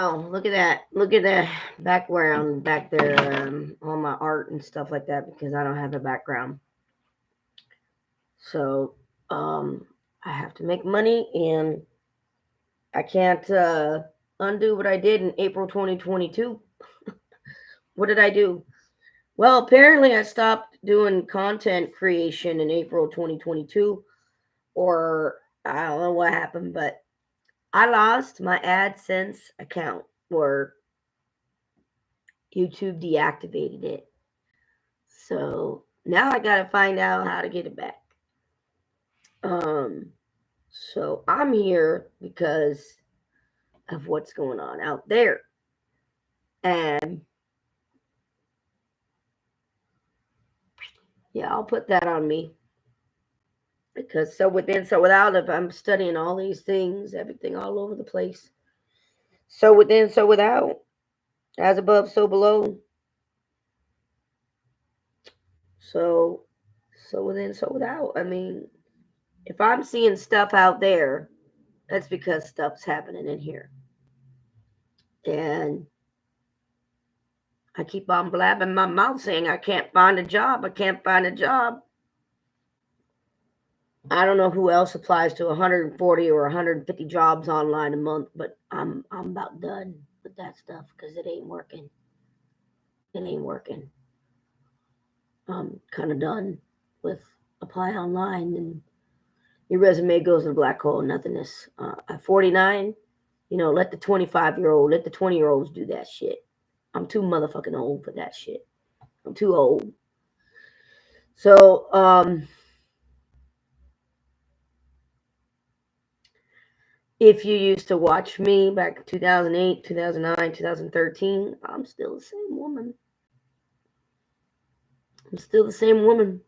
Oh, look at that. Look at that background back there, all my art and stuff like that, because I don't have a background. So, I have to make money, and I can't undo what I did in April 2022. What did I do? Well, apparently I stopped doing content creation in April 2022, or I don't know what happened, but I lost my AdSense account, or YouTube deactivated it. So now I gotta find out how to get it back. Um, so I'm here because of what's going on out there. And yeah, I'll put that on me. Because so within, so without, if I'm studying all these things, everything all over the place. So within, so without, as above, so below. So, so within, so without. I mean, if I'm seeing stuff out there, that's because stuff's happening in here. And I keep on blabbing my mouth saying I can't find a job. I can't find a job. I don't know who else applies to 140 or 150 jobs online a month, but I'm about done with that stuff because it ain't working. It ain't working. I'm kind of done with apply online and your resume goes in the black hole, nothingness. At 49, let the 25-year-old, let the 20-year-olds do that shit. I'm too motherfucking old for that shit. I'm too old. So, if you used to watch me back in 2008, 2009, 2013, I'm still the same woman. I'm still the same woman.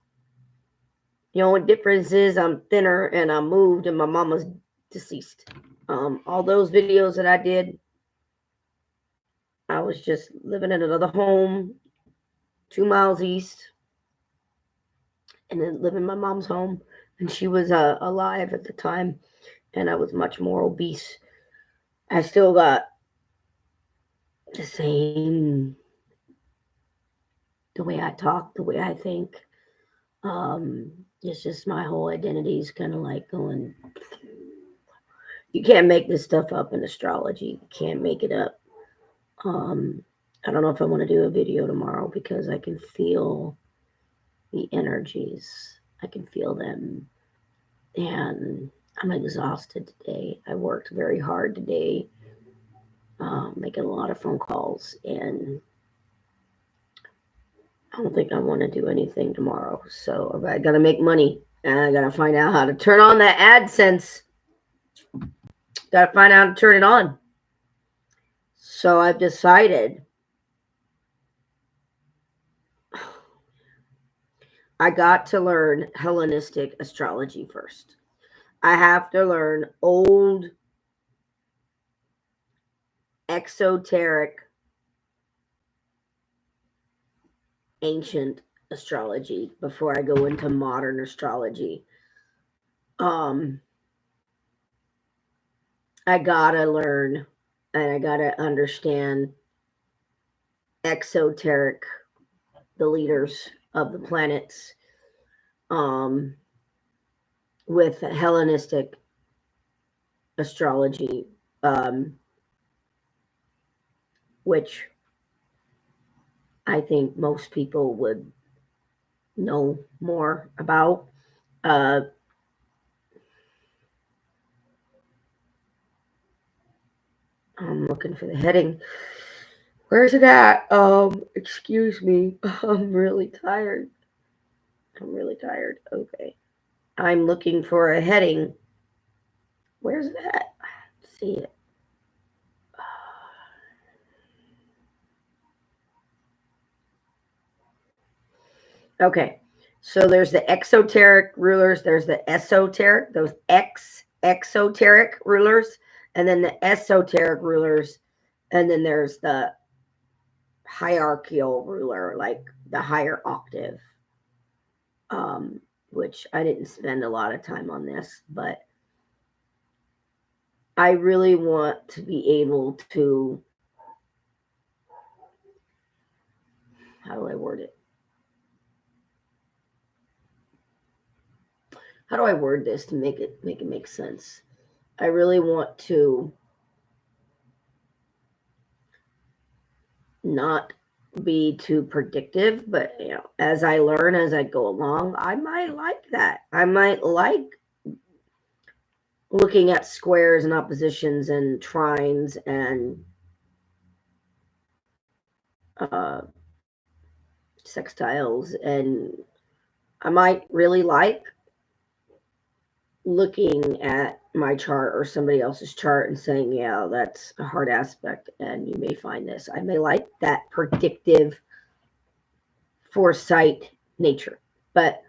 The only difference is I'm thinner and I moved and my mama's deceased. All those videos that I did, I was just living in another home 2 miles east and then living in my mom's home. And she was alive at the time and I was much more obese. I still got the same, the way I talk, the way I think. Um, it's just my whole identity is kind of like going, you can't make this stuff up in astrology. You can't make it up. Um, I don't know if I want to do a video tomorrow because I can feel the energies. I can feel them. And I'm exhausted today. I worked very hard today, making a lot of phone calls. And I don't think I want to do anything tomorrow. So I got to make money. And I got to find out how to turn on that AdSense. Got to find out how to turn it on. So I've decided I got to learn Hellenistic astrology first. I have to learn old exoteric ancient astrology before I go into modern astrology. Um I gotta learn and I gotta understand exoteric, the leaders of the planets, um with Hellenistic astrology, um which I think most people would know more about. Uh, I'm looking for the heading. Where's it at? Excuse me. I'm really tired. I'm really tired. Okay. I'm looking for a heading. Where's it at? See it. Okay. So there's the exoteric rulers, there's the esoteric, those exoteric rulers, and then the esoteric rulers, and then there's the hierarchical ruler, like the higher octave, um, which I didn't spend a lot of time on this, but I really want to be able to, how do I word it? How do I word this to make it make sense? I really want to not be too predictive, but as I learn, as I go along, I might like that. I might like looking at squares and oppositions and trines and uh, sextiles, and I might really like looking at my chart or somebody else's chart and saying, yeah, that's a hard aspect, and you may find this. I may like that predictive foresight nature. But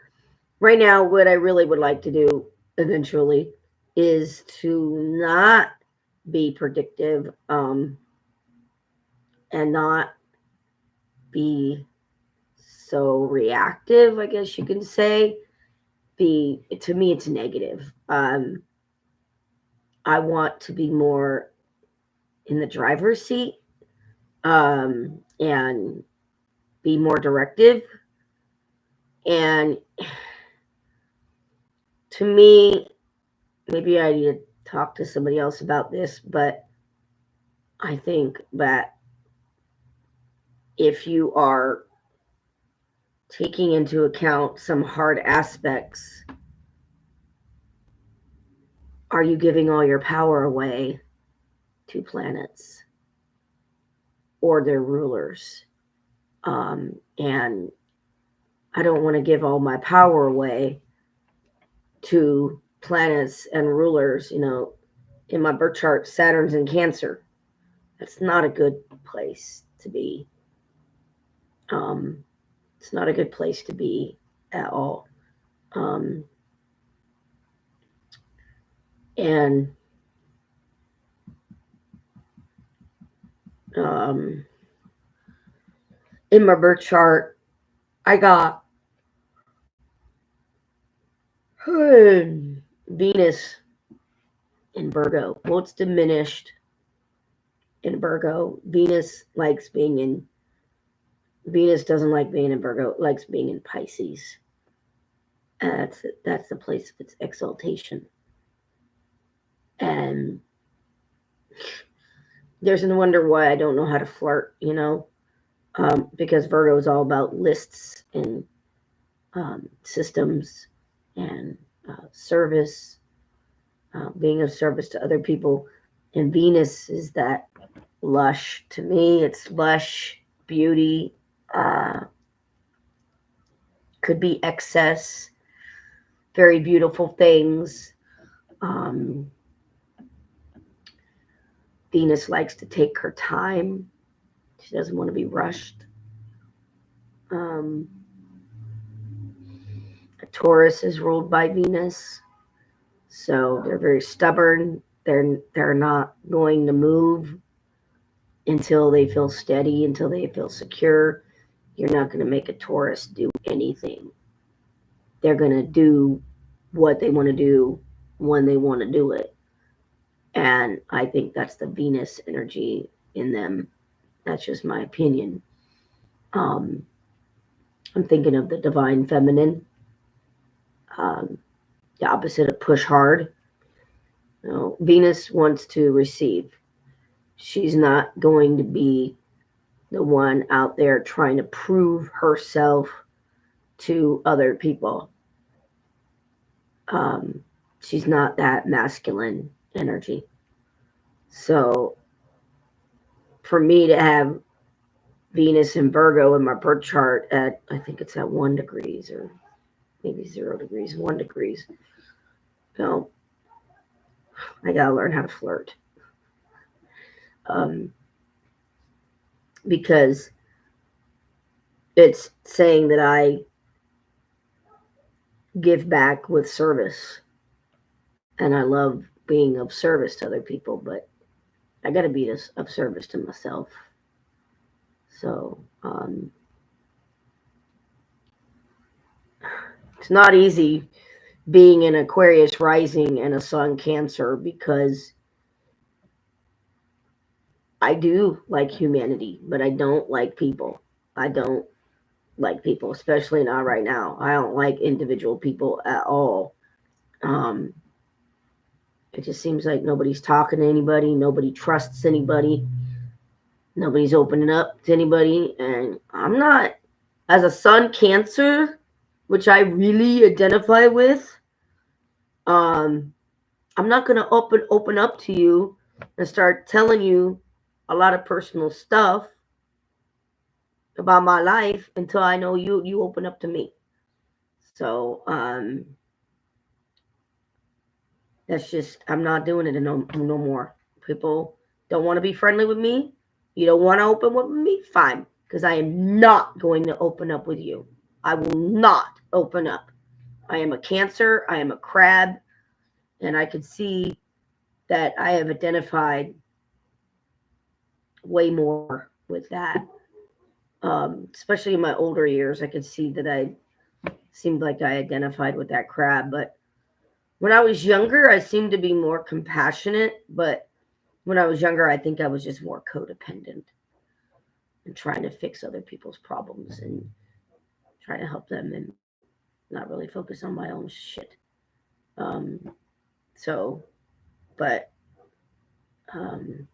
right now, what I really would like to do eventually is to not be predictive, and not be so reactive, I guess you can say. To me, it's negative. I want to be more in the driver's seat, and be more directive. And to me, maybe I need to talk to somebody else about this, but I think that if you are taking into account some hard aspects, are you giving all your power away to planets or their rulers? And I don't want to give all my power away to planets and rulers. In my birth chart, Saturn's in Cancer. That's not a good place to be. It's not a good place to be at all. And in my birth chart, I got Venus in Virgo. Well, it's diminished in Virgo. Venus doesn't like being in Virgo. It likes being in Pisces. That's the place of its exaltation. And there's no wonder why I don't know how to flirt, because Virgo is all about lists and systems and service, being of service to other people. And Venus is that lush. To me, it's lush beauty. Could be excess, very beautiful things. Venus likes to take her time. She doesn't want to be rushed. Taurus is ruled by Venus, so they're very stubborn. They're not going to move until they feel steady, until they feel secure. You're not going to make a Taurus do anything. They're going to do what they want to do when they want to do it. And I think that's the Venus energy in them. That's just my opinion. I'm thinking of the divine feminine, the opposite of push hard. Venus wants to receive. She's not going to be the one out there trying to prove herself to other people. She's not that masculine energy. So for me to have Venus and Virgo in my birth chart at, I think it's at 1 degrees or maybe 0 degrees, 1 degrees. I gotta learn how to flirt. Because it's saying that I give back with service. And I love being of service to other people, but I gotta be of service to myself. So it's not easy being an Aquarius rising and a sun Cancer, because I do like humanity, but I don't like people. I don't like people, especially not right now. I don't like individual people at all. Um, it just seems like nobody's talking to anybody, nobody trusts anybody, nobody's opening up to anybody, and I'm not, as a sun Cancer, which I really identify with. Um, I'm not gonna open up to you and start telling you a lot of personal stuff about my life until I know you open up to me. So that's just, I'm not doing it no more. People don't want to be friendly with me. You don't want to open up with me? Fine, because I am not going to open up with you. I will not open up. I am a Cancer. I am a crab, and I can see that I have identified way more with that. Especially in my older years, I could see that I seemed like I identified with that crab. But when I was younger, I seemed to be more compassionate. But when I was younger, I think I was just more codependent and trying to fix other people's problems and trying to help them and not really focus on my own shit. Um, so, but um,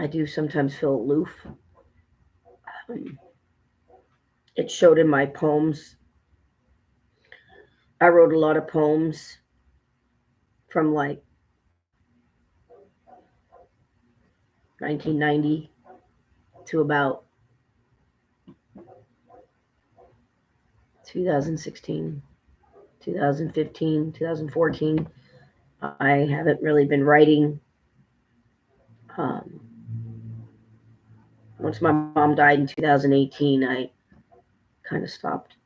I do sometimes feel aloof. Um, it showed in my poems. I wrote a lot of poems from like 1990 to about 2016, 2015, 2014. I haven't really been writing. Um, Once my mom died in 2018, I kind of stopped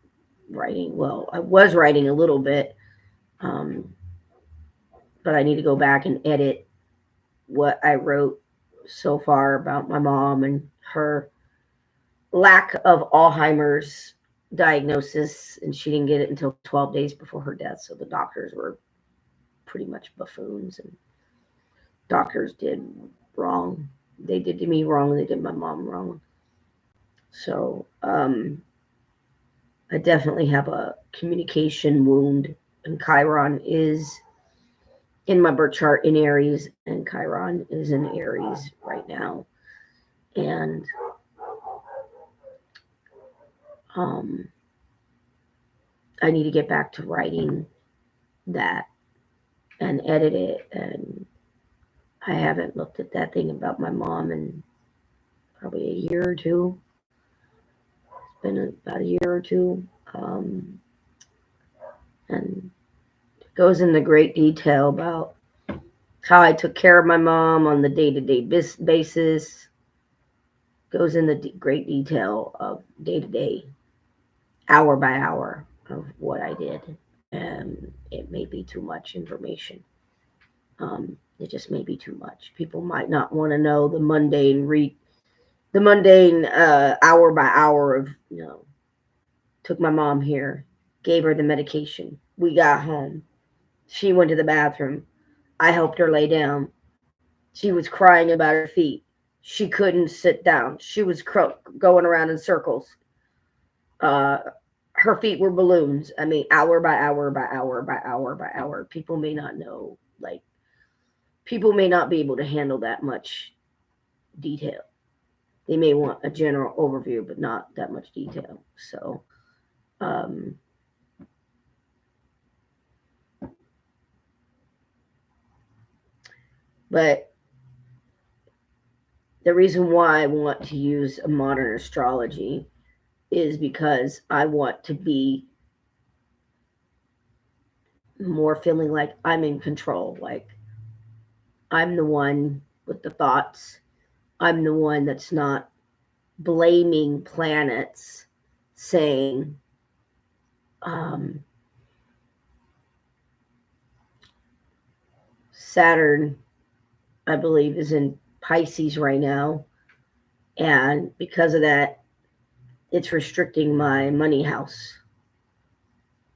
writing. Well, I was writing a little bit, um, but I need to go back and edit what I wrote so far about my mom and her lack of Alzheimer's diagnosis, and she didn't get it until 12 days before her death. So the doctors were pretty much buffoons, and doctors did wrong. They did to me wrong, and they did my mom wrong. So I definitely have a communication wound, and Chiron is in my birth chart in Aries, and Chiron is in Aries right now. And um, I need to get back to writing that and edit it. And I haven't looked at that thing about my mom in probably a year or two. It's been about a year or two. And it goes into great detail about how I took care of my mom on the day-to-day basis. Goes into great detail of day-to-day, hour by hour of what I did. And it may be too much information. It just may be too much. People might not want to know the mundane hour by hour of, took my mom here, gave her the medication. We got home. She went to the bathroom. I helped her lay down. She was crying about her feet. She couldn't sit down. She was going around in circles. Uh, Her feet were balloons. I mean, hour by hour by hour by hour by hour. People may not know, like, people may not be able to handle that much detail. They may want a general overview, but not that much detail. So, um, but the reason why I want to use a modern astrology is because I want to be more feeling like I'm in control. Like I'm the one with the thoughts. I'm the one that's not blaming planets, saying, um, Saturn, I believe, is in Pisces right now. And because of that, it's restricting my money house.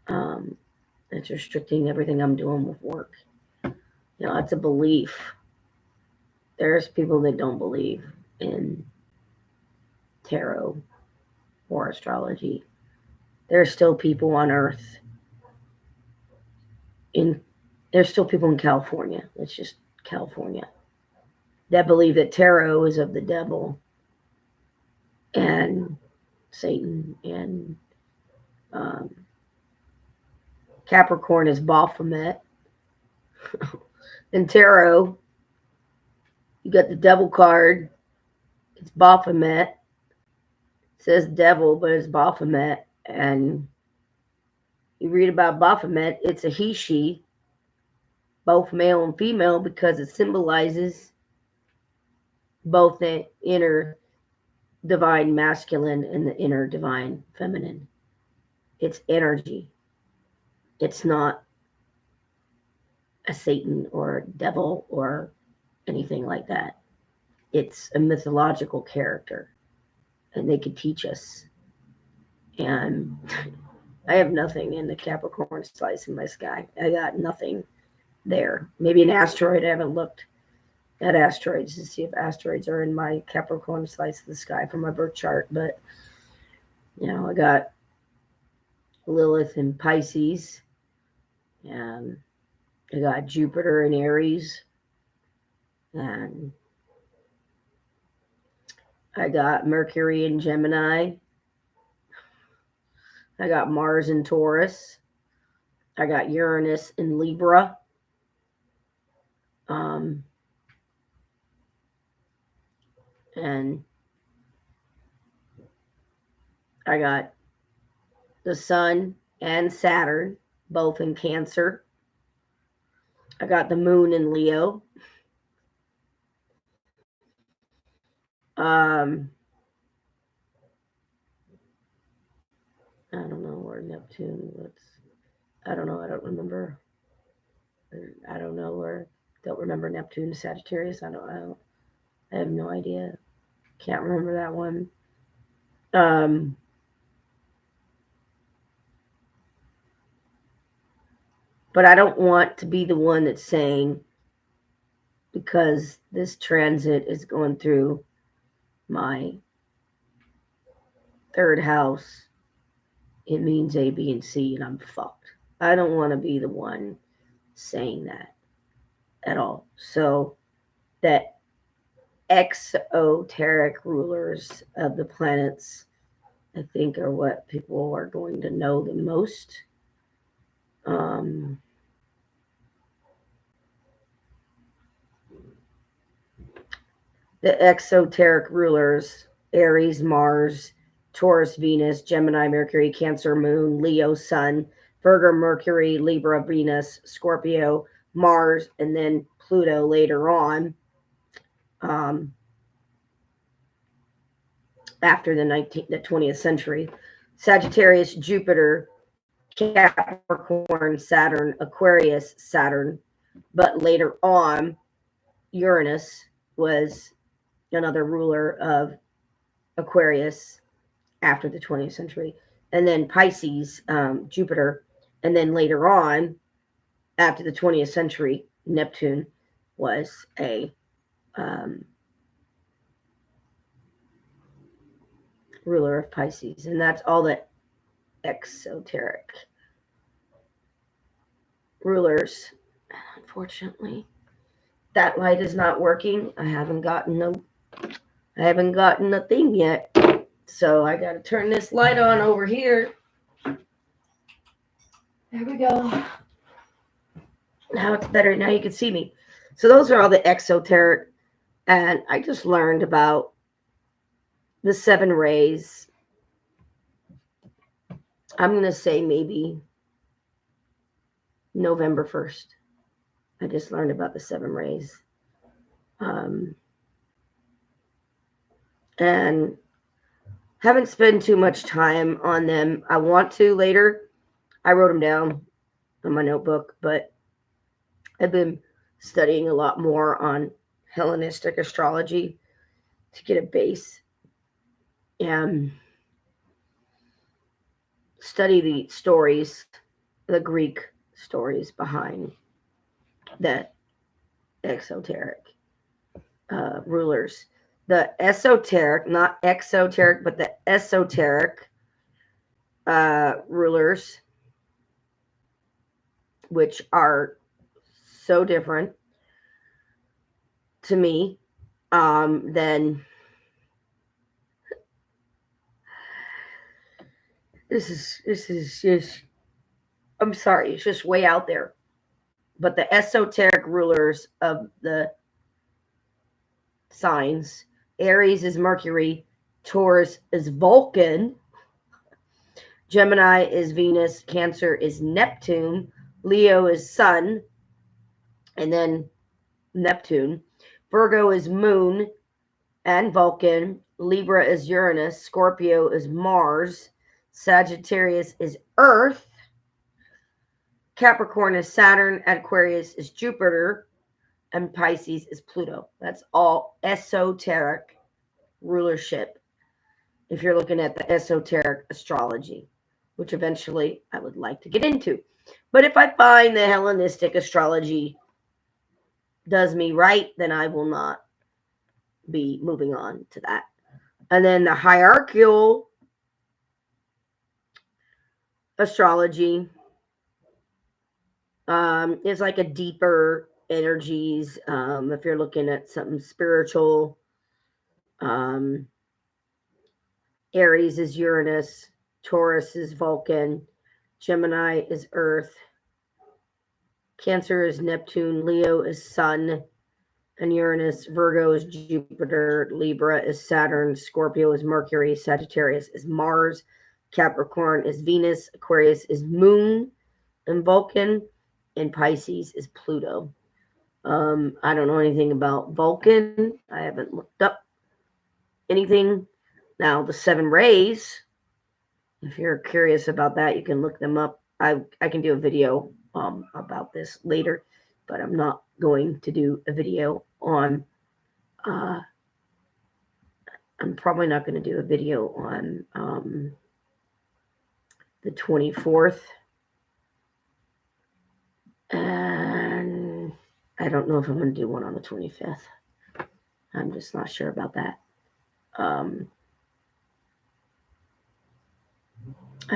Um, it's restricting everything I'm doing with work. It's a belief. There's people that don't believe. in tarot or astrology. There are still people on Earth there's still people in California. It's just California that believe that tarot is of the devil and Satan, and Capricorn is Baphomet. In tarot, you got the devil card. It's Baphomet. It says devil, but it's Baphomet. And you read about Baphomet, it's a he, she, both male and female, because it symbolizes both the inner divine masculine and the inner divine feminine. It's energy. It's not a Satan or a devil or anything like that. It's a mythological character, and they could teach us. And I have nothing in the Capricorn slice in my sky. I got nothing there. Maybe an asteroid. I haven't looked at asteroids to see if asteroids are in my Capricorn slice of the sky from my birth chart. But, I got Lilith in Pisces, and I got Jupiter in Aries, and I got Mercury in Gemini. I got Mars in Taurus. I got Uranus in Libra. And I got the Sun and Saturn, both in Cancer. I got the Moon in Leo. I don't know where Neptune was. I don't know. I don't remember. I don't know where. Don't remember Neptune, Sagittarius. I have no idea. Can't remember that one. But I don't want to be the one that's saying, because this transit is going through my third house, it means A, B, and C, and I'm fucked. I don't want to be the one saying that at all. So that exoteric rulers of the planets, I think, are what people are going to know the most. The exoteric rulers: Aries, Mars, Taurus, Venus, Gemini, Mercury, Cancer, Moon, Leo, Sun, Virgo, Mercury, Libra, Venus, Scorpio, Mars, and then Pluto later on, after the 20th century. Sagittarius, Jupiter, Capricorn, Saturn, Aquarius, Saturn. But later on, Uranus was another ruler of Aquarius after the 20th century. And then Pisces, Jupiter. And then later on, after the 20th century, Neptune was a ruler of Pisces. And that's all the exoteric rulers. Unfortunately, that light is not working. I haven't gotten a thing yet. So I got to turn this light on over here. There we go. Now it's better. Now you can see me. So those are all the exoteric. And I just learned about the 7 rays. I'm going to say maybe November 1st. I just learned about the 7 rays. And haven't spent too much time on them. I want to later. I wrote them down on my notebook, but I've been studying a lot more on Hellenistic astrology to get a base and study the stories, the Greek stories behind the exoteric rulers. the esoteric, not exoteric, but the esoteric rulers, which are so different to me than this is just, I'm sorry, it's just way out there. But the esoteric rulers of the signs, Aries is Mercury, Taurus is Vulcan, Gemini is Venus, Cancer is Neptune, Leo is Sun, and then Neptune. Virgo is Moon and Vulcan. Libra is Uranus. Scorpio is Mars. Sagittarius is Earth. Capricorn is Saturn. Aquarius is Jupiter. And Pisces is Pluto. That's all esoteric rulership if you're looking at the esoteric astrology, which eventually I would like to get into. But if I find the Hellenistic astrology does me right, then I will not be moving on to that. And then the hierarchical astrology is like a deeper energies. If you're looking at something spiritual, Aries is Uranus, Taurus is Vulcan, Gemini is Earth, Cancer is Neptune, Leo is Sun, and Uranus. Virgo is Jupiter, Libra is Saturn, Scorpio is Mercury, Sagittarius is Mars, Capricorn is Venus, Aquarius is Moon and Vulcan, and Pisces is Pluto. I don't know anything about Vulcan. I haven't looked up anything. Now, the 7 rays, if you're curious about that, you can look them up. I can do a video about this later, but I'm not going to do a video on I'm probably not going to do a video on the 24th. And I don't know if I'm going to do one on the 25th. I'm just not sure about that. I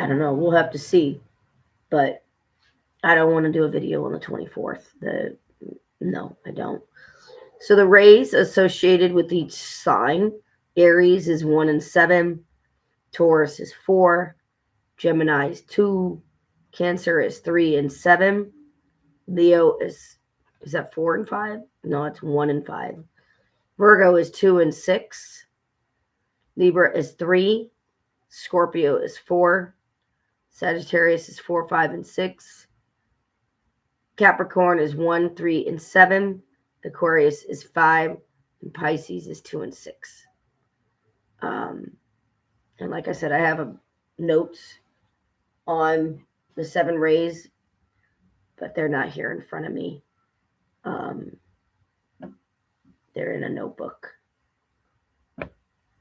don't know. We'll have to see. But I don't want to do a video on the 24th. No, I don't. So the rays associated with each sign, Aries is 1 and 7, Taurus is 4, Gemini is 2, Cancer is 3 and 7, Leo is that 4 and 5? No, it's 1 and 5. Virgo is 2 and 6, Libra is 3, Scorpio is 4, Sagittarius is 4, 5, and 6, Capricorn is 1, 3, and 7, Aquarius is 5, and Pisces is 2 and 6. And like I said, I have notes on the 7 rays, but they're not here in front of me. They're in a notebook.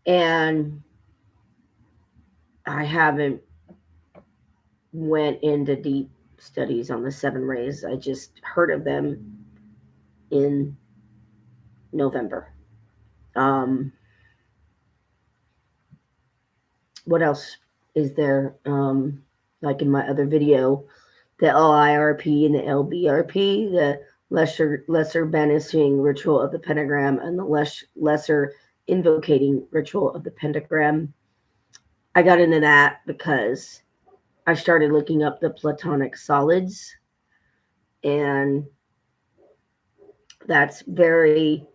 And I haven't went into deep studies on the 7 rays. I just heard of them in November. What else is there? Like in my other video, the LIRP and the LBRP, the lesser banishing ritual of the pentagram and the lesser invocating ritual of the pentagram. I got into that because I started looking up the Platonic solids, and that's very,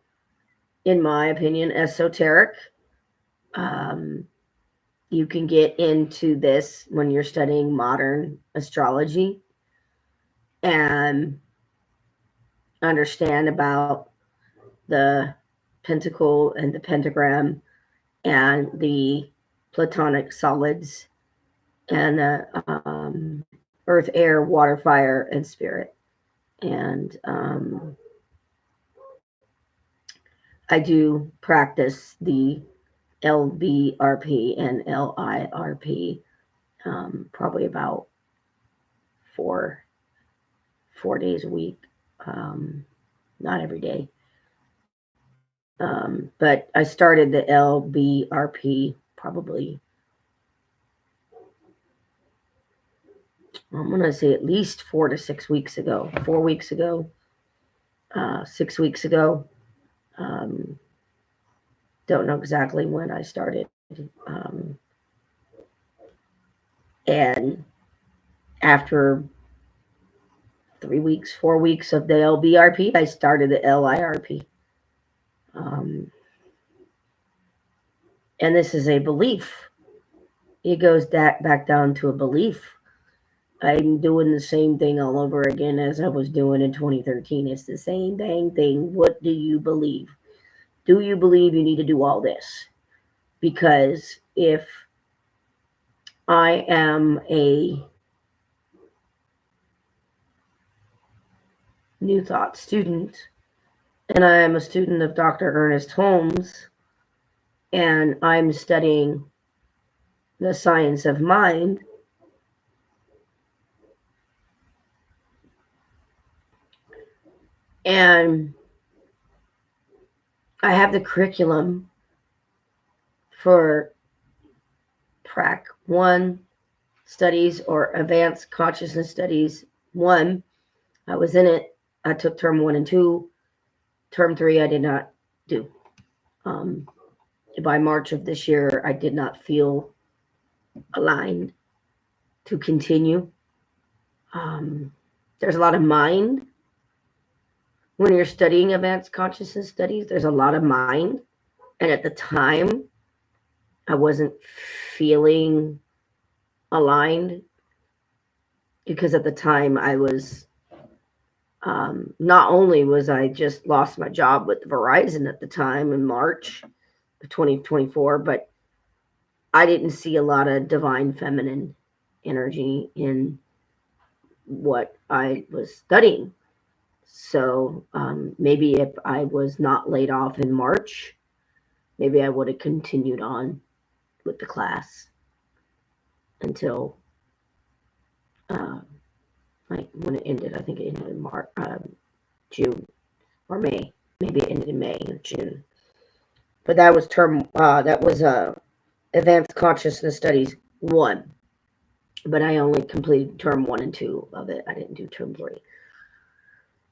in my opinion, esoteric. You can get into this when you're studying modern astrology and understand about the pentacle and the pentagram and the Platonic solids and the earth, air, water, fire, and spirit. And I do practice the LBRP and LIRP probably about four days a week, not every day. But I started the LBRP probably, I'm going to say at least 4 to 6 weeks ago, 4 weeks ago, 6 weeks ago. Don't know exactly when I started. And after 3 weeks, 4 weeks of the LBRP, I started the LIRP. And this is a belief. It goes back down to a belief. I'm doing the same thing all over again as I was doing in 2013. It's the same dang thing. What do you believe? Do you believe you need to do all this? Because if I am a New Thought student and I am a student of Dr. Ernest Holmes and I'm studying the science of mind, and I have the curriculum for Prac 1 studies or Advanced Consciousness Studies 1. I was in it. I took term 1 and 2. Term 3 I did not do. By March of this year, I did not feel aligned to continue. There's a lot of mind. When you're studying Advanced Consciousness Studies, there's a lot of mind. And at the time, I wasn't feeling aligned because at the time I was, not only was I just lost my job with Verizon at the time in March of 2024, but I didn't see a lot of divine feminine energy in what I was studying. So maybe if I was not laid off in March, maybe I would have continued on with the class until like when it ended. I think it ended in March, June or May. Maybe it ended in May or June. But that was Advanced Consciousness Studies 1. But I only completed term 1 and 2 of it. I didn't do term 3.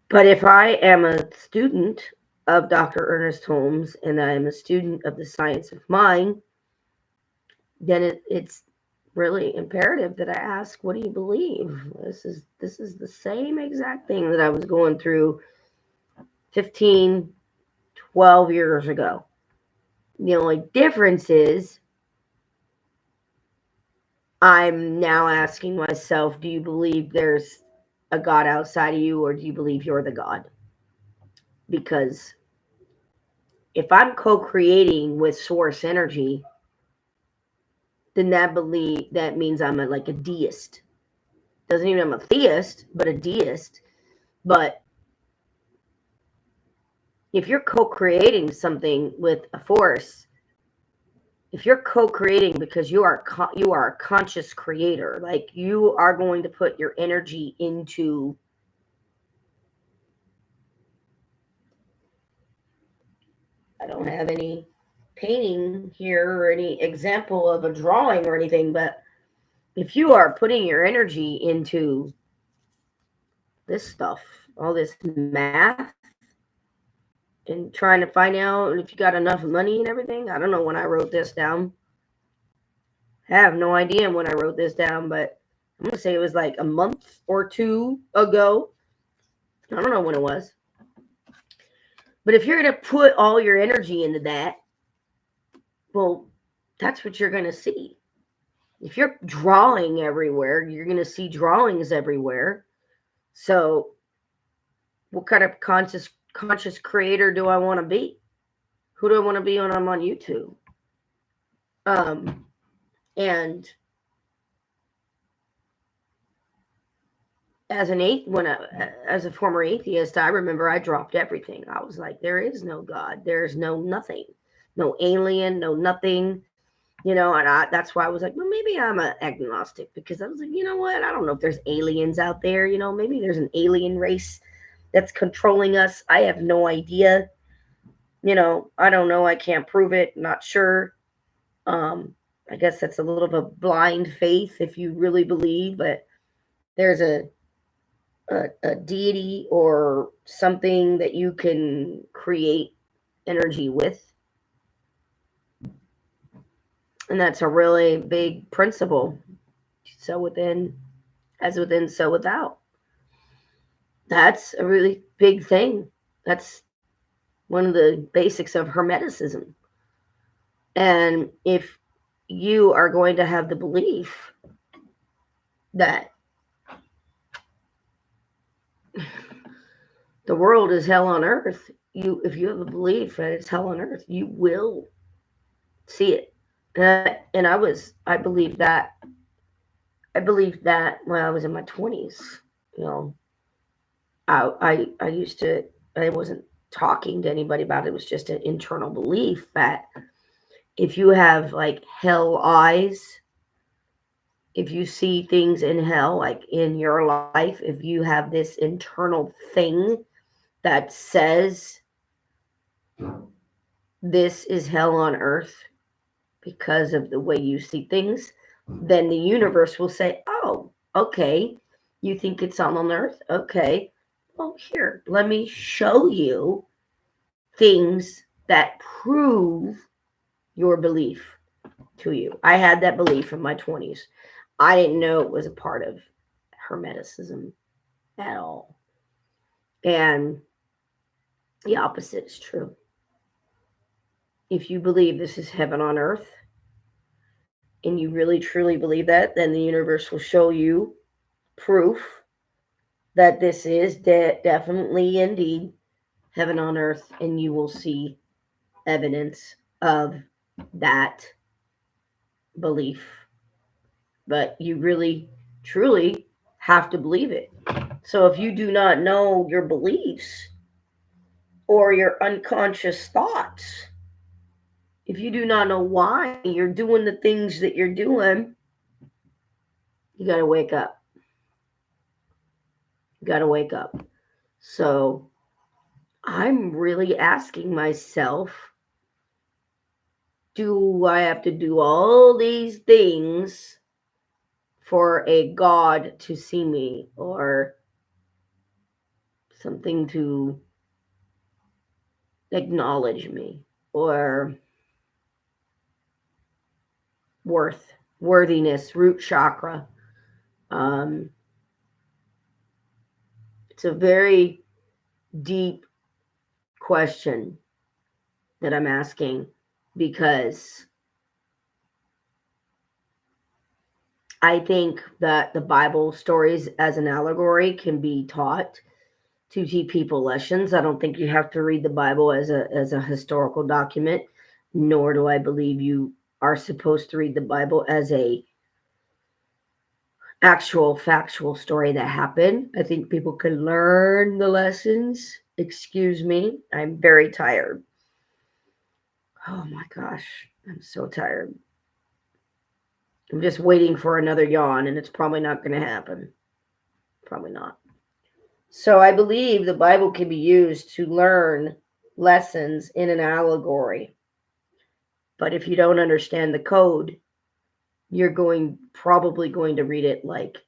But if I am a student of Dr. Ernest Holmes and I am a student of the science of mind, then it's really imperative that I ask, what do you believe? This is the same exact thing that I was going through 15, 12 years ago. The only difference is I'm now asking myself, do you believe there's a God outside of you, or do you believe you're the God? Because if I'm co-creating with source energy, then that means I'm like a deist. Doesn't mean I'm a theist, but a deist. But if you're co-creating something with a force, if you're co-creating because you are a conscious creator, like you are going to put your energy into, I don't have any painting here or any example of a drawing or anything, but if you are putting your energy into this stuff, all this math, and trying to find out if you got enough money and everything. I don't know when I wrote this down. I have no idea when I wrote this down, but I'm going to say it was like a month or 2 ago. I don't know when it was. But if you're going to put all your energy into that, well, that's what you're going to see. If you're drawing everywhere, you're going to see drawings everywhere. So what kind of conscious creator do I want to be? Who do I want to be when I'm on YouTube? And as a former atheist, I remember I dropped everything. I was like, there is no God. There's no nothing, no alien, no nothing, and that's why I was like, well, maybe I'm an agnostic, because I was like, you know what? I don't know if there's aliens out there, maybe there's an alien race that's controlling us. I have no idea. I don't know. I can't prove it. Not sure. I guess that's a little of a blind faith if you really believe, but there's a deity or something that you can create energy with. And that's a really big principle. So within, as within, so without. That's a really big thing. That's one of the basics of Hermeticism. And if you are going to have the belief that the world is hell on earth, if you have a belief that it's hell on earth, you will see it. I believed that. I believed that when I was in my 20s. You know, I used to. I wasn't talking to anybody about it. It was just an internal belief that if you have like hell eyes, if you see things in hell, like in your life, if you have this internal thing that says this is hell on earth because of the way you see things, then the universe will say, oh, okay, you think it's on earth? Okay, well, here, let me show you things that prove your belief to you. I had that belief in my 20s. I didn't know it was a part of Hermeticism at all. And the opposite is true. If you believe this is heaven on earth, and you really truly believe that, then the universe will show you proof that this is definitely indeed heaven on earth, and you will see evidence of that belief. But you really truly have to believe it. So if you do not know your beliefs or your unconscious thoughts, if you do not know why you're doing the things that you're doing, you got to wake up. You got to wake up. So I'm really asking myself, do I have to do all these things for a God to see me or something to acknowledge me or worthiness, root chakra? Um, it's a very deep question that I'm asking because I think that the Bible stories as an allegory can be taught to teach people lessons. I don't think you have to read the Bible as a historical document, nor do I believe you are supposed to read the Bible as a actual factual story that happened. I think people can learn the lessons. Excuse me, I'm very tired. Oh my gosh, I'm so tired. I'm just waiting for another yawn, and it's probably not going to happen. Probably not. So I believe the Bible can be used to learn lessons in an allegory. But if you don't understand the code, you're probably going to read it like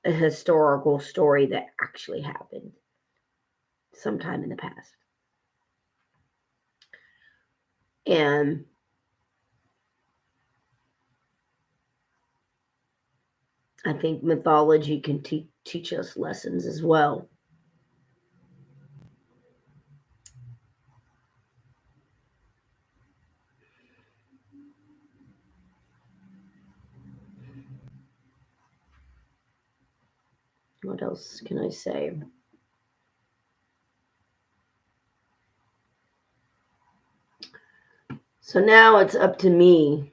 a historical story that actually happened sometime in the past. And I think mythology can teach us lessons as well. What else can I say? So now it's up to me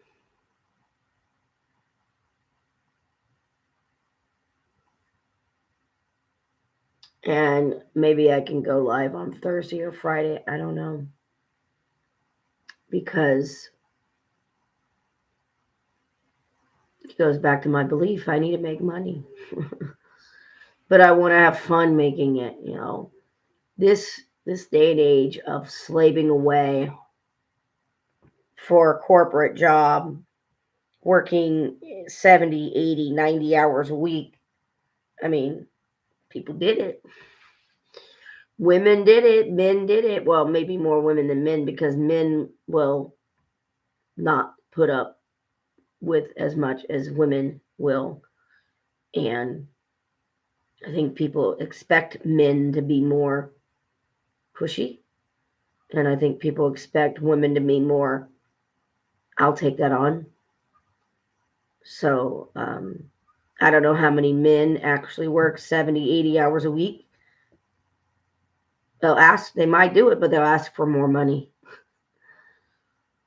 and maybe I can go live on Thursday or Friday. I don't know. Because it goes back to my belief I need to make money. But I want to have fun making it, This this day and age of slaving away for a corporate job, working 70, 80, 90 hours a week. I mean, people did it. Women did it. Men did it. Well, maybe more women than men, because men will not put up with as much as women will. And I think people expect men to be more pushy. And I think people expect women to be more, I'll take that on. So I don't know how many men actually work 70, 80 hours a week. They might do it, but they'll ask for more money.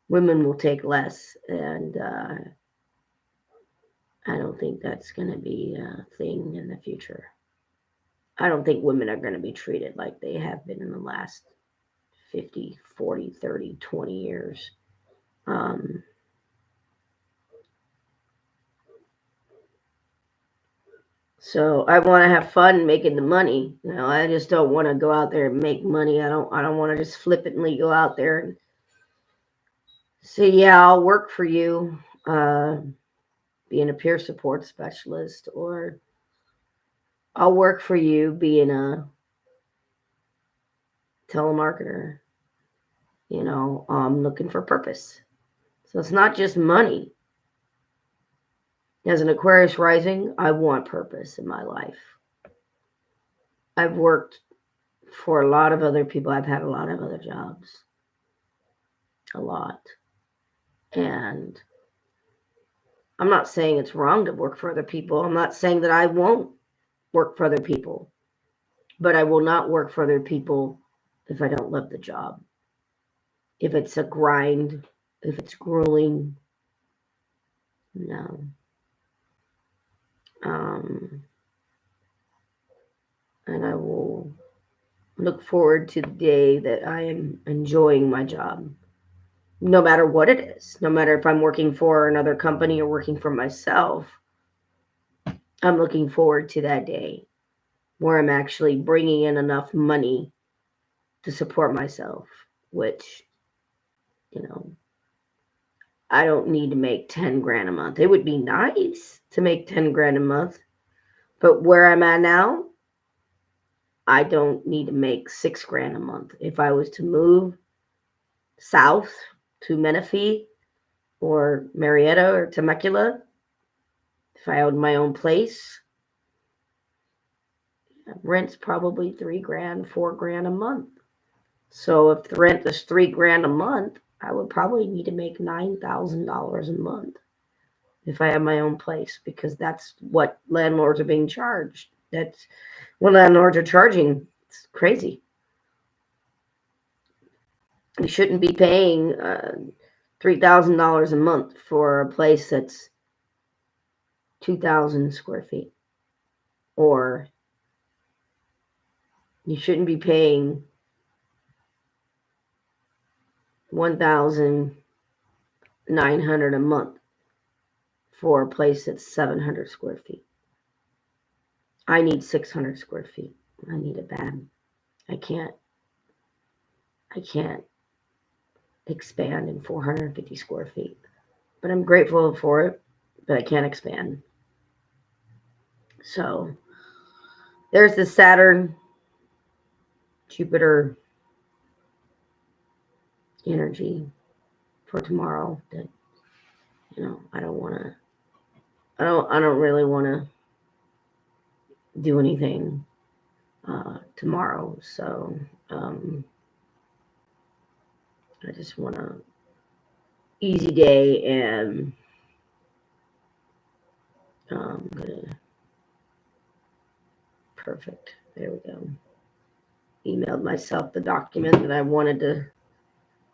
Women will take less. And I don't think that's going to be a thing in the future. I don't think women are going to be treated like they have been in the last 50, 40, 30, 20 years. So I want to have fun making the money. I just don't want to go out there and make money. I don't want to just flippantly go out there and say, yeah, I'll work for you, being a peer support specialist, or I'll work for you being a telemarketer. I'm looking for purpose. So it's not just money. As an Aquarius rising, I want purpose in my life. I've worked for a lot of other people. I've had a lot of other jobs. A lot. And I'm not saying it's wrong to work for other people. I'm not saying that I won't work for other people. But I will not work for other people if I don't love the job. If it's a grind, if it's grueling, no. And I will look forward to the day that I am enjoying my job, no matter what it is. No matter if I'm working for another company or working for myself, I'm looking forward to that day where I'm actually bringing in enough money to support myself, which, I don't need to make 10 grand a month. It would be nice to make 10 grand a month, but where I'm at now, I don't need to make 6 grand a month. If I was to move south to Menifee or Marietta or Temecula, if I owned my own place, rent's probably 3 grand, 4 grand a month. So if the rent is 3 grand a month, I would probably need to make $9,000 a month if I have my own place, because that's what landlords are being charged. That's what landlords are charging. It's crazy. You shouldn't be paying $3,000 a month for a place that's 2,000 square feet. Or you shouldn't be paying $1,900 a month for a place that's 700 square feet. I need 600 square feet. I need it bad. I can't expand in 450 square feet. But I'm grateful for it, but I can't expand. So there's the Saturn, Jupiter energy for tomorrow that, I don't really want to do anything tomorrow. So I just want a easy day, and perfect. There we go. Emailed myself the document that I wanted to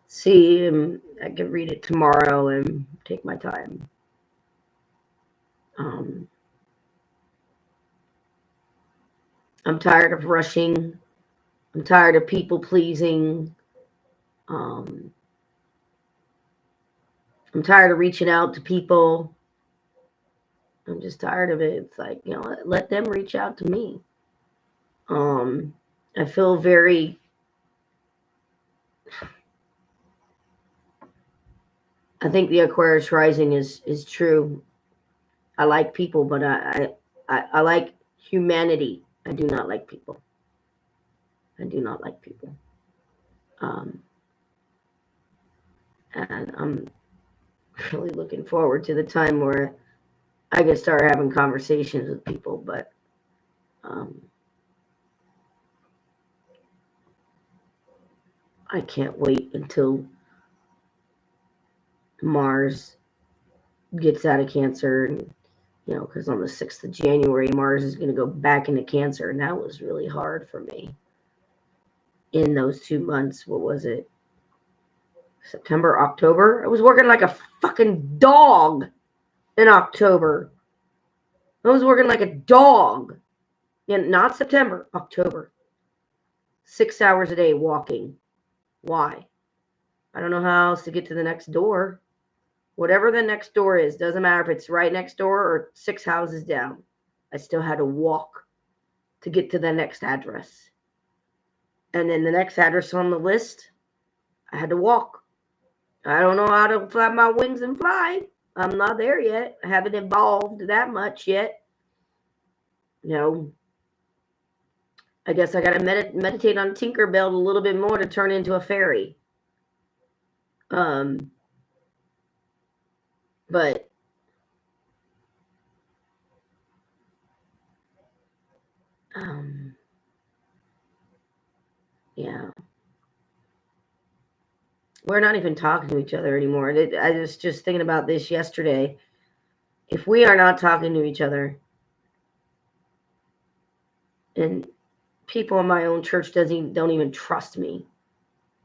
see, and I can read it tomorrow and take my time. I'm tired of rushing. I'm tired of people pleasing. I'm tired of reaching out to people. I'm just tired of it. It's like, let them reach out to me. I feel very I think the Aquarius rising is true. I like people, but I like humanity. I do not like people. I do not like people. Um, and I'm really looking forward to the time where I can start having conversations with people, but I can't wait until Mars gets out of Cancer, and because on the 6th of January, Mars is going to go back into Cancer, and that was really hard for me in those 2 months. What was it? September, October? I was working like a fucking dog in October. I was working like a dog. Not September, October. 6 hours a day walking. Why? I don't know how else to get to the next door. Whatever the next door is, doesn't matter if it's right next door or 6 houses down. I still had to walk to get to the next address. And then the next address on the list, I had to walk. I don't know how to flap my wings and fly. I'm not there yet. I haven't evolved that much yet. I guess I got to meditate on Tinkerbell a little bit more to turn into a fairy. But yeah, we're not even talking to each other anymore. I was just thinking about this yesterday. If we are not talking to each other, and people in my own church don't even trust me,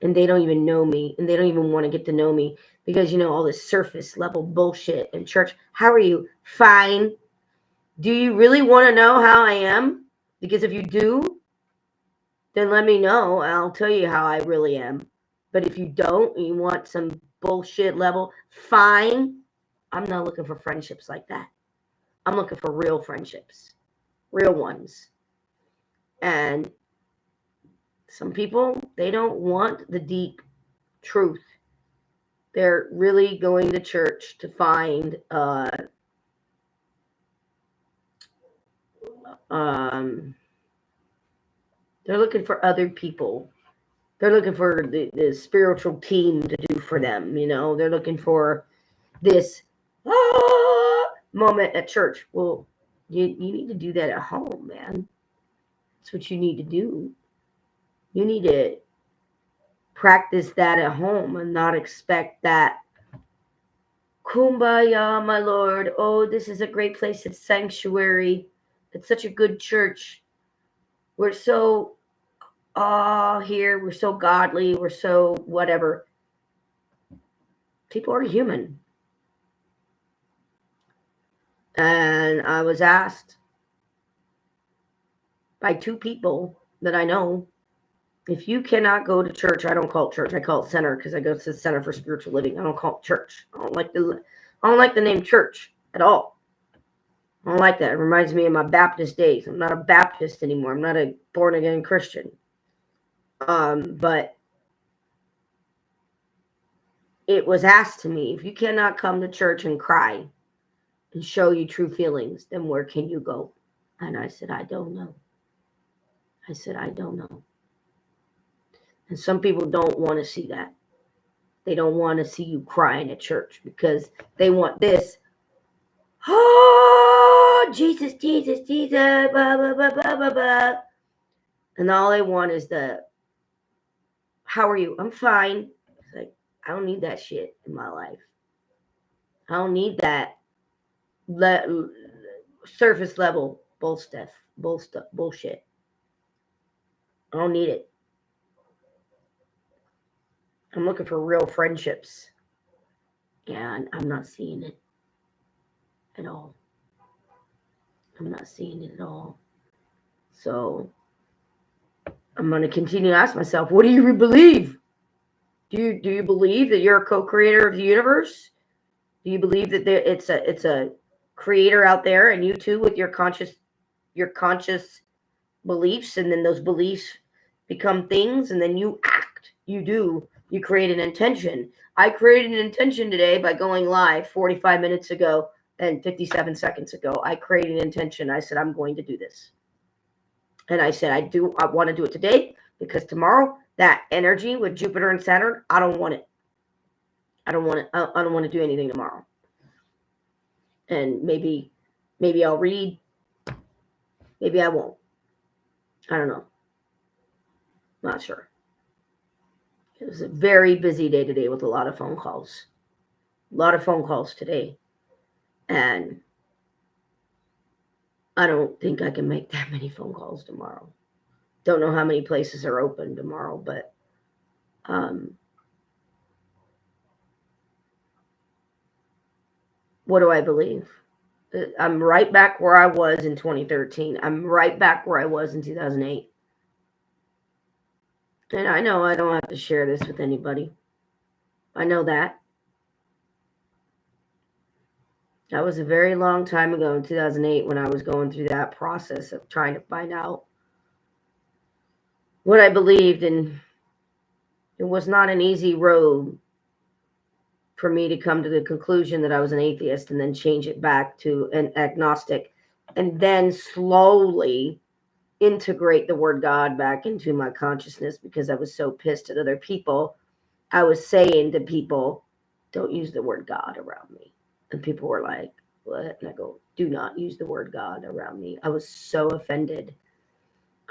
and they don't even know me, and they don't even want to get to know me because all this surface level bullshit in church. How are you? Fine. Do you really want to know how I am? Because if you do, then let me know. I'll tell you how I really am. But if you don't, and you want some bullshit level, fine. I'm not looking for friendships like that. I'm looking for real friendships, real ones. And some people, they don't want the deep truth. They're really going to church to find they're looking for other people. They're looking for the spiritual team to do for them. They're looking for this moment at church. Well, you need to do that at home, man. That's what you need to do. You need to practice that at home and not expect that kumbaya, my Lord. Oh, this is a great place. It's sanctuary. It's such a good church. We're so here. We're so godly. We're so whatever. People are human. And I was asked by 2 people that I know, if you cannot go to church, I don't call it church. I call it center because I go to the Center for Spiritual Living. I don't call it church. I don't like the name church at all. I don't like that. It reminds me of my Baptist days. I'm not a Baptist anymore. I'm not a born again Christian. But it was asked to me, if you cannot come to church and cry and show you true feelings, then where can you go? And I said, I don't know. I said, I don't know. And some people don't want to see that. They don't want to see you crying at church because they want this. Oh, Jesus, Jesus, Jesus, blah, blah, blah, blah, blah, blah. And all they want is how are you? I'm fine. It's like, I don't need that shit in my life. I don't need that surface level bullshit. I don't need it. I'm looking for real friendships. And I'm not seeing it at all. I'm not seeing it at all. So I'm going to continue to ask myself, what do you believe? Do you believe that you're a co-creator of the universe? Do you believe that it's a creator out there, and you too with your conscious beliefs, and then those beliefs become things, and then you act, you do You create an intention. I created an intention today by going live 45 minutes ago and 57 seconds ago. I created an intention. I said, I'm going to do this. And I said, I want to do it today because tomorrow, that energy with Jupiter and Saturn, I don't want it. I don't want to do anything tomorrow. And maybe I'll read. Maybe I won't. I don't know. Not sure. It was a very busy day today with a lot of phone calls. A lot of phone calls today. And I don't think I can make that many phone calls tomorrow. Don't know how many places are open tomorrow, but what do I believe? I'm right back where I was in 2013. I'm right back where I was in 2008. And I know I don't have to share this with anybody. I know that. That was a very long time ago in 2008 when I was going through that process of trying to find out what I believed. And it was not an easy road for me to come to the conclusion that I was an atheist and then change it back to an agnostic and then slowly integrate the word God back into my consciousness because I was so pissed at other people. I was saying to people, don't use the word God around me. And people were like, what? And I go, do not use the word God around me. I was so offended.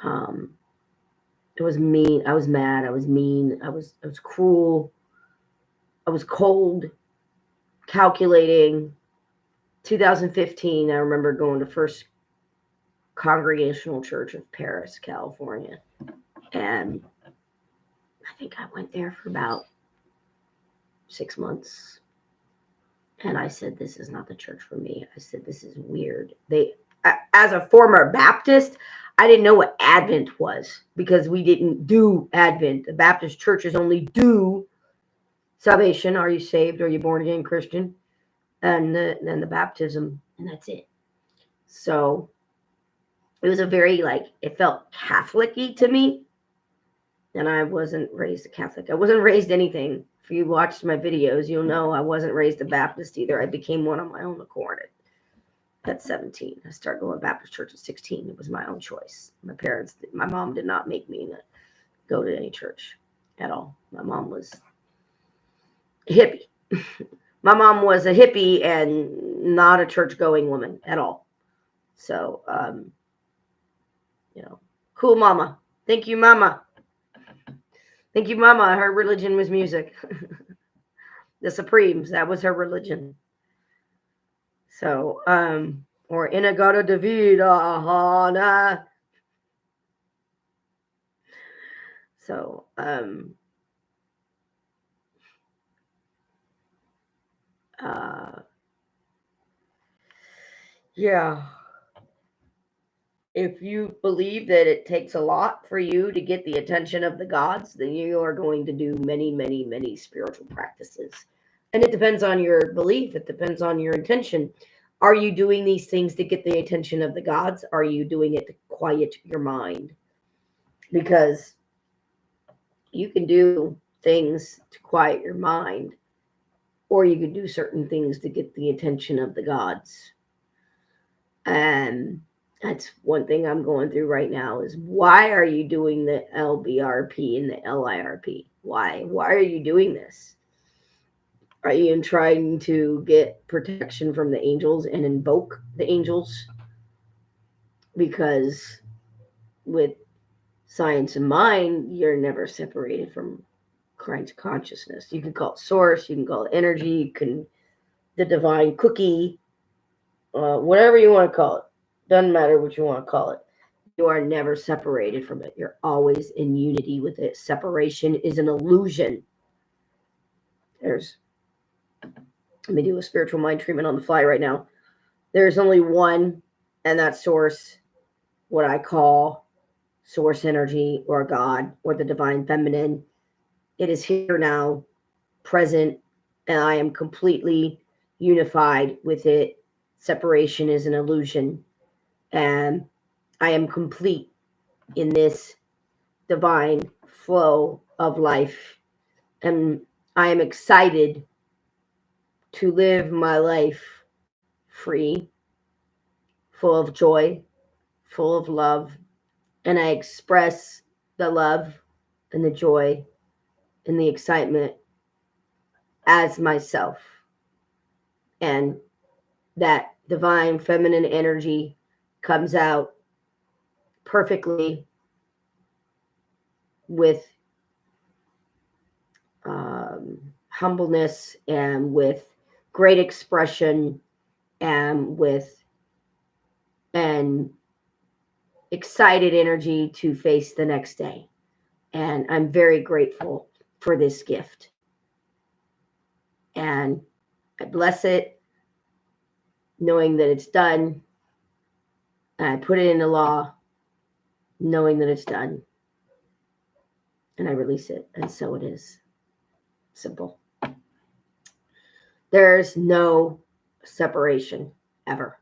It was mean. I was mad. I was mean. I was cruel. I was cold, calculating. 2015, I remember going to First Congregational Church of Paris, California. And I think I went there for about 6 months. And I said, this is not the church for me. I said, this is weird. As a former Baptist, I didn't know what Advent was because we didn't do Advent. The Baptist churches only do salvation. Are you saved? Are you born again Christian? And then the baptism, and that's it. So it was a very, it felt Catholic-y to me. And I wasn't raised a Catholic. I wasn't raised anything. If you watched my videos, you'll know I wasn't raised a Baptist either. I became one on my own accord at 17. I started going to Baptist church at 16. It was my own choice. My mom did not make me go to any church at all. My mom was a hippie. My mom was a hippie and not a church-going woman at all. So, cool mama. Thank you, mama. Thank you, mama. Her religion was music. The Supremes, that was her religion. So, or Inagata Davida Hana. So, yeah. If you believe that it takes a lot for you to get the attention of the gods, then you are going to do many, many, many spiritual practices. And it depends on your belief. It depends on your intention. Are you doing these things to get the attention of the gods? Are you doing it to quiet your mind? Because you can do things to quiet your mind, or you can do certain things to get the attention of the gods. And that's one thing I'm going through right now is why are you doing the LBRP and the LIRP? Why? Why are you doing this? Are you trying to get protection from the angels and invoke the angels? Because with science and mind, you're never separated from kinds of consciousness. You can call it source, you can call it energy, you can the divine cookie, whatever you want to call it. Doesn't matter what you want to call it. You are never separated from it. You're always in unity with it. Separation is an illusion. Let me do a spiritual mind treatment on the fly right now. There's only one, and that's source, what I call source energy or God or the divine feminine. It is here now, present, and I am completely unified with it. Separation is an illusion. And I am complete in this divine flow of life. And I am excited to live my life free, full of joy, full of love. And I express the love and the joy and the excitement as myself. And that divine feminine energy comes out perfectly with humbleness and with great expression and with an excited energy to face the next day. And I'm very grateful for this gift. And I bless it, knowing that it's done. And I put it into law, knowing that it's done. And I release it. And so it is. Simple. There's no separation ever.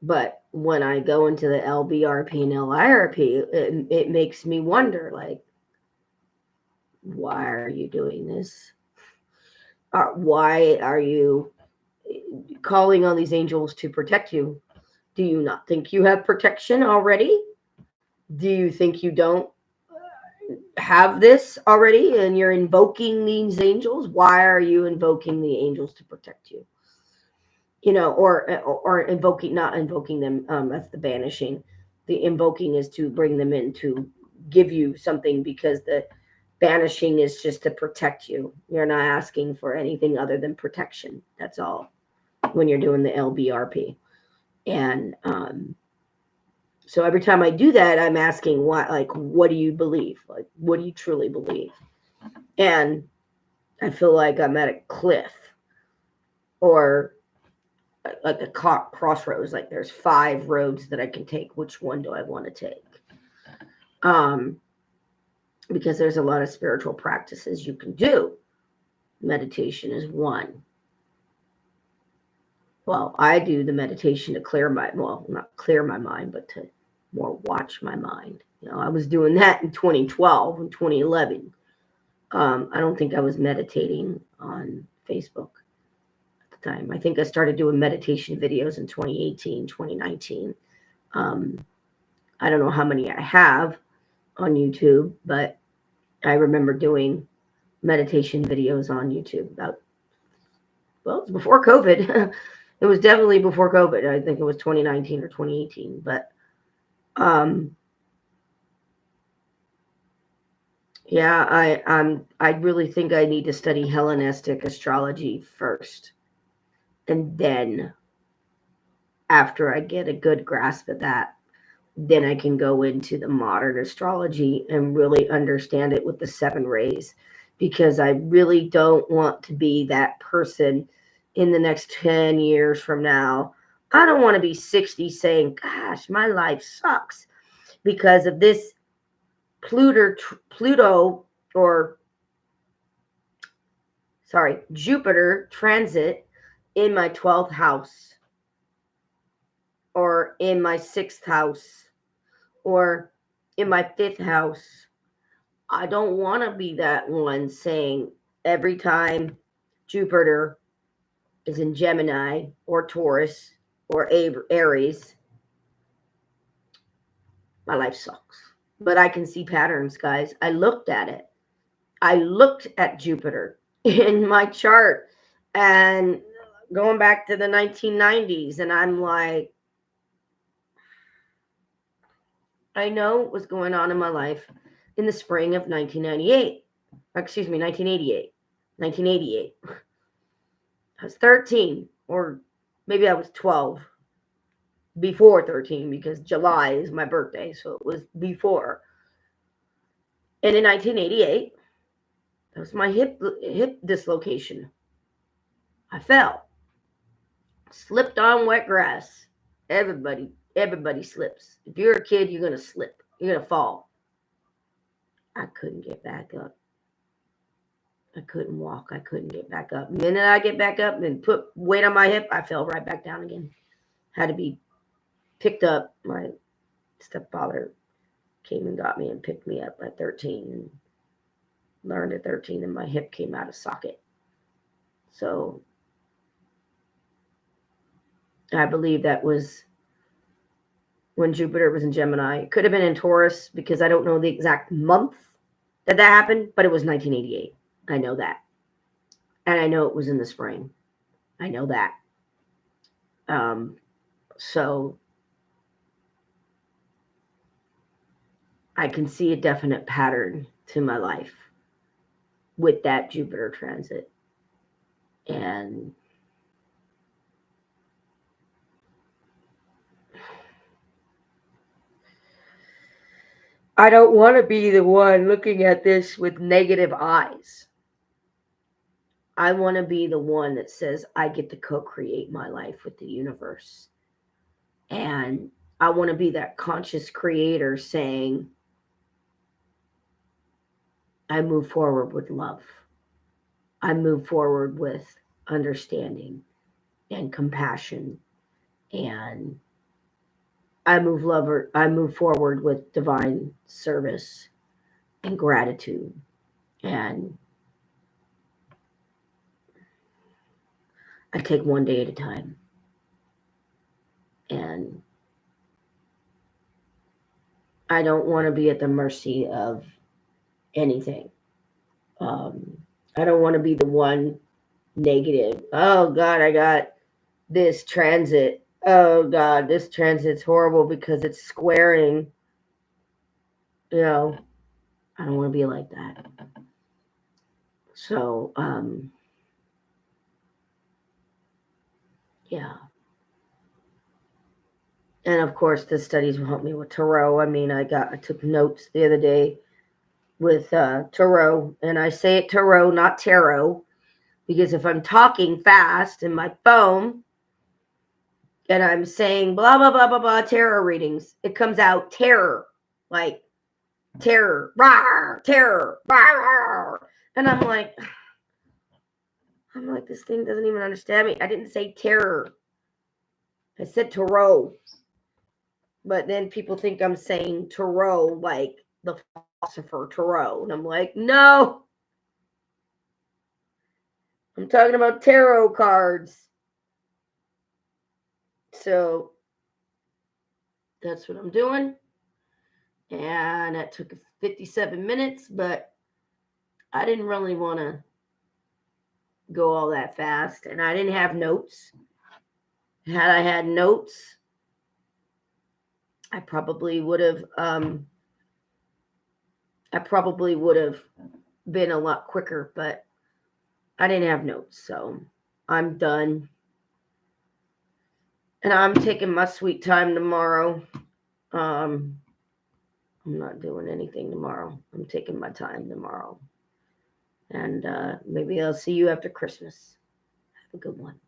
But when I go into the LBRP and LIRP, it makes me wonder, like, why are you doing this? Why are you calling on these angels to protect you? Do you not think you have protection already? Do you think you don't have this already and you're invoking these angels? Why are you invoking the angels to protect you? You know, or invoking, not invoking them, that's the banishing. The invoking is to bring them in to give you something, because the banishing is just to protect you. You're not asking for anything other than protection. That's all when you're doing the LBRP. And so every time I do that, I'm asking, what, like, what do you believe? Like, what do you truly believe? And I feel like I'm at a cliff, or like a crossroads. Like, there's 5 roads that I can take. Which one do I want to take? Because there's a lot of spiritual practices you can do. Meditation is one. Well, I do the meditation to clear my, well, not clear my mind, but to more watch my mind. You know, I was doing that in 2012 and 2011. I don't think I was meditating on Facebook at the time. I think I started doing meditation videos in 2018, 2019. I don't know how many I have on YouTube, but I remember doing meditation videos on YouTube about, well, it's before COVID. It was definitely before COVID. I think it was 2019 or 2018. But yeah, I really think I need to study Hellenistic astrology first. And then after I get a good grasp of that, then I can go into the modern astrology and really understand it with the 7 rays, because I really don't want to be that person in the next 10 years from now. I don't want to be 60 saying, gosh, my life sucks because of this Pluto, or sorry, Jupiter transit in my 12th house, or in my 6th house, or in my 5th house. I don't want to be that one saying every time Jupiter is in Gemini or Taurus or Aries, my life sucks. But I can see patterns, guys. I looked at it. I looked at Jupiter in my chart and going back to the 1990s, and I'm like, I know what was going on in my life in the spring of 1998. Excuse me, 1988. 1988. I was 13, or maybe I was 12, before 13, because July is my birthday, so it was before. And in 1988, that was my hip dislocation. I fell, slipped on wet grass. Everybody slips. If you're a kid, you're gonna slip. You're gonna fall. I couldn't get back up. I couldn't walk. I couldn't get back up. The minute I get back up and put weight on my hip, I fell right back down again. Had to be picked up. My stepfather came and got me and picked me up at 13. And learned at 13 and my hip came out of socket. So I believe that was when Jupiter was in Gemini. It could have been in Taurus because I don't know the exact month that happened, but it was 1988. I know that. And I know it was in the spring. I know that. So I can see a definite pattern to my life with that Jupiter transit. And I don't want to be the one looking at this with negative eyes. I want to be the one that says I get to co-create my life with the universe. And I want to be that conscious creator saying, I move forward with love. I move forward with understanding and compassion. And I move forward with divine service and gratitude. And I take one day at a time. And I don't want to be at the mercy of anything. I don't want to be the one negative. Oh God, I got this transit. Oh God, this transit's horrible because it's squaring. You know, I don't want to be like that. So, yeah. And of course, the studies will help me with tarot. I mean, I took notes the other day with tarot, and I say it tarot, not tarot, because if I'm talking fast in my phone and I'm saying blah blah blah blah blah tarot readings, it comes out terror, like terror, rawr, terror, rawr. And I'm like, this thing doesn't even understand me. I didn't say terror. I said tarot. But then people think I'm saying tarot like the philosopher tarot. And I'm like, no. I'm talking about tarot cards. So that's what I'm doing. And that took 57 minutes, but I didn't really want to go all that fast. And I didn't have notes. Had I had notes, I probably would have been a lot quicker, but I didn't have notes, so I'm done. And I'm taking my sweet time tomorrow. I'm not doing anything tomorrow. I'm taking my time tomorrow. And maybe I'll see you after Christmas. Have a good one.